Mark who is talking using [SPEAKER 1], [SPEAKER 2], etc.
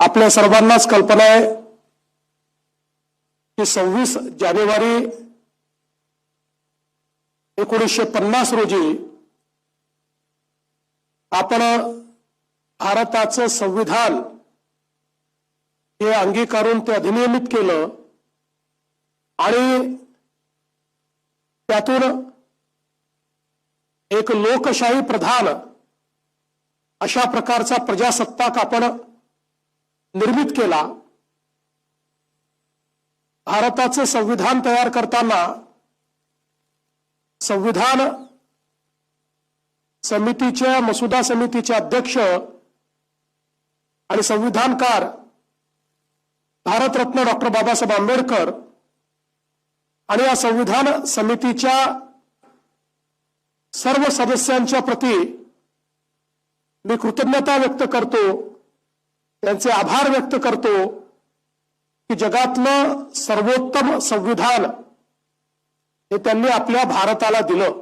[SPEAKER 1] आपल्या सर्वांनाच कल्पना आहे की 26 जानेवारी 1950 रोजी आपण भारताचं संविधान हे अंगीकारून ते अधिनियमित केलं आणि त्यातून एक लोकशाही प्रधान अशा प्रकारचा प्रजासत्ताक आपण निर्मित केला। भारताचं संविधान तयार करताना संविधान समितीच्या मसुदा समितीचे अध्यक्ष आणि संविधानकार भारतरत्न डॉक्टर बाबासाहेब आंबेडकर आणि या संविधान समितीच्या सर्व सदस्यांच्या प्रती मी कृतज्ञता व्यक्त करतो, त्यांचे आभार व्यक्त करतो की जगातलं सर्वोत्तम संविधान हे त्यांनी आपल्या भारताला दिलं।